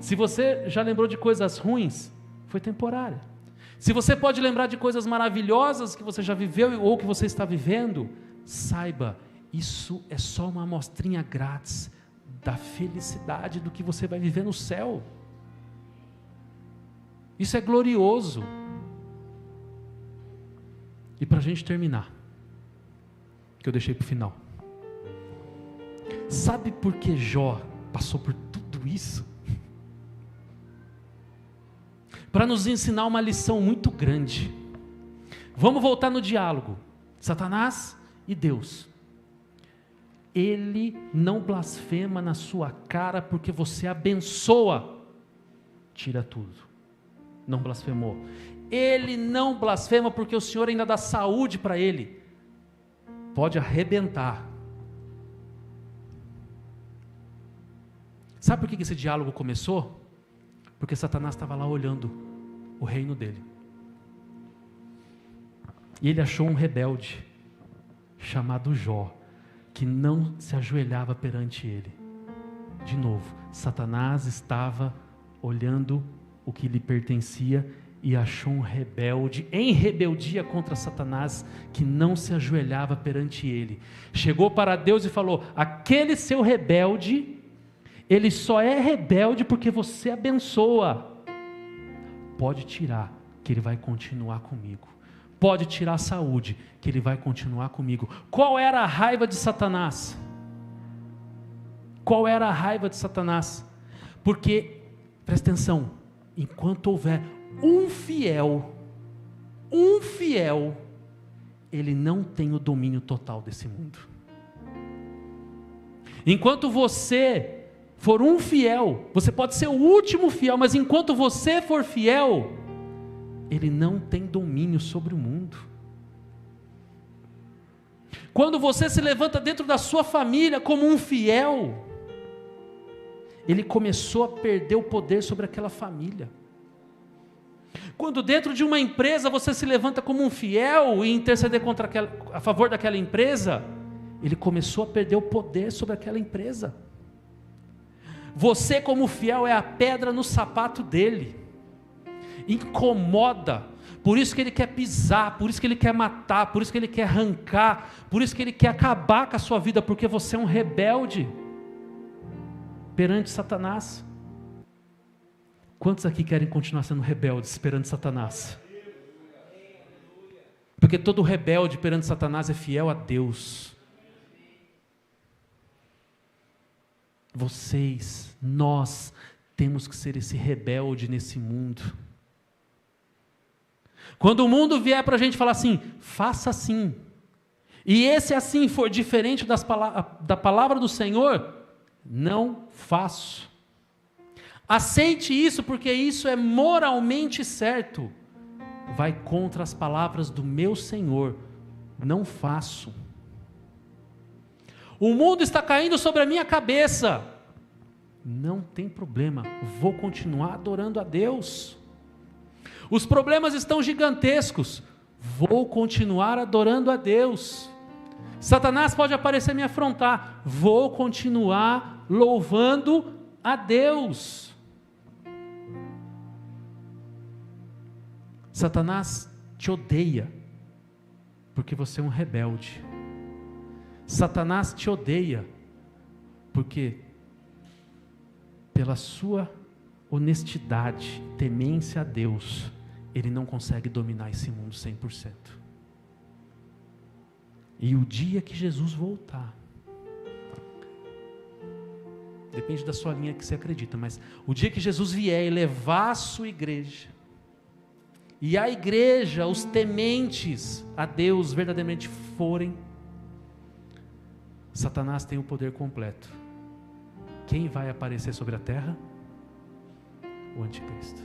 Se você já lembrou de coisas ruins, foi temporária. Se você pode lembrar de coisas maravilhosas que você já viveu ou que você está vivendo, saiba, isso é só uma amostrinha grátis da felicidade do que você vai viver no céu. Isso é glorioso. E para a gente terminar, que eu deixei para o final, sabe por que Jó passou por tudo isso? Para nos ensinar uma lição muito grande. Vamos voltar no diálogo, Satanás e Deus. Ele não blasfema na sua cara porque você abençoa. Tira tudo. Não blasfemou. Ele não blasfema porque o Senhor ainda dá saúde para ele. Pode arrebentar. Sabe por que esse diálogo começou? Porque Satanás estava lá olhando o reino dele. E ele achou um rebelde chamado Jó, que não se ajoelhava perante ele. De novo, Satanás estava olhando o que lhe pertencia e achou um rebelde, em rebeldia contra Satanás, que não se ajoelhava perante ele. Chegou para Deus e falou: aquele seu rebelde, ele só é rebelde porque você abençoa. Pode tirar, que ele vai continuar comigo. Pode tirar a saúde, que ele vai continuar comigo. Qual era a raiva de Satanás? Qual era a raiva de Satanás? Porque, presta atenção, enquanto houver um fiel, ele não tem o domínio total desse mundo. Enquanto você for um fiel, você pode ser o último fiel, mas enquanto você for fiel, ele não tem domínio sobre o mundo. Quando você se levanta dentro da sua família como um fiel, ele começou a perder o poder sobre aquela família. Quando dentro de uma empresa você se levanta como um fiel e interceder a favor daquela empresa, ele começou a perder o poder sobre aquela empresa. Você como fiel é a pedra no sapato dele. Incomoda, por isso que ele quer pisar, por isso que ele quer matar, por isso que ele quer arrancar, por isso que ele quer acabar com a sua vida, porque você é um rebelde perante Satanás. Quantos aqui querem continuar sendo rebeldes perante Satanás? Porque todo rebelde perante Satanás é fiel a Deus. Vocês, nós, temos que ser esse rebelde nesse mundo. Quando o mundo vier para a gente falar assim, faça assim, e esse assim for diferente da palavra do Senhor, não faço. Aceite isso, porque isso é moralmente certo. Vai contra as palavras do meu Senhor, não faço. O mundo está caindo sobre a minha cabeça, não tem problema, vou continuar adorando a Deus. Os problemas estão gigantescos, vou continuar adorando a Deus. Satanás pode aparecer e me afrontar, vou continuar louvando a Deus. Satanás te odeia, porque você é um rebelde. Satanás te odeia, porque pela sua honestidade, temência a Deus, ele não consegue dominar esse mundo 100%. E o dia que Jesus voltar, depende da sua linha que você acredita, mas o dia que Jesus vier e levar a sua igreja, e a igreja, os tementes a Deus verdadeiramente forem, Satanás tem o poder completo. Quem vai aparecer sobre a terra? O anticristo.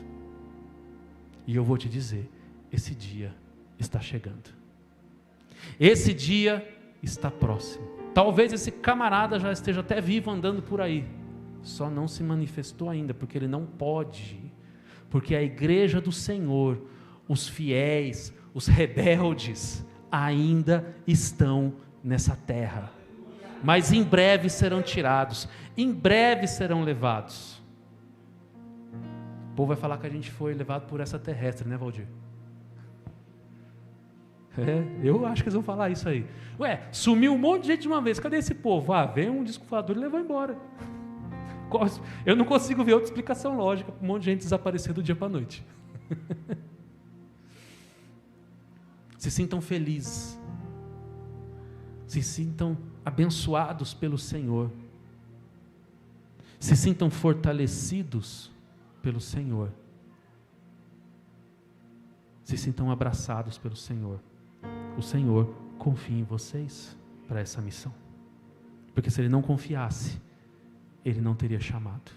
E eu vou te dizer, esse dia está chegando. Esse dia está próximo. Talvez esse camarada já esteja até vivo andando por aí, só não se manifestou ainda, porque ele não pode, porque a igreja do Senhor, os fiéis, os rebeldes, ainda estão nessa terra, mas em breve serão tirados, em breve serão levados. O povo vai falar que a gente foi levado por essa terrestre, né, Valdir? Eu acho que eles vão falar isso aí. Ué, sumiu um monte de gente de uma vez, cadê esse povo? Ah, veio um disco voador e levou embora. Eu não consigo ver outra explicação lógica para um monte de gente desaparecer do dia para a noite. Se sintam felizes, se sintam abençoados pelo Senhor, se sintam fortalecidos pelo Senhor, se sintam abraçados pelo Senhor. O Senhor confia em vocês para essa missão. Porque se ele não confiasse, ele não teria chamado.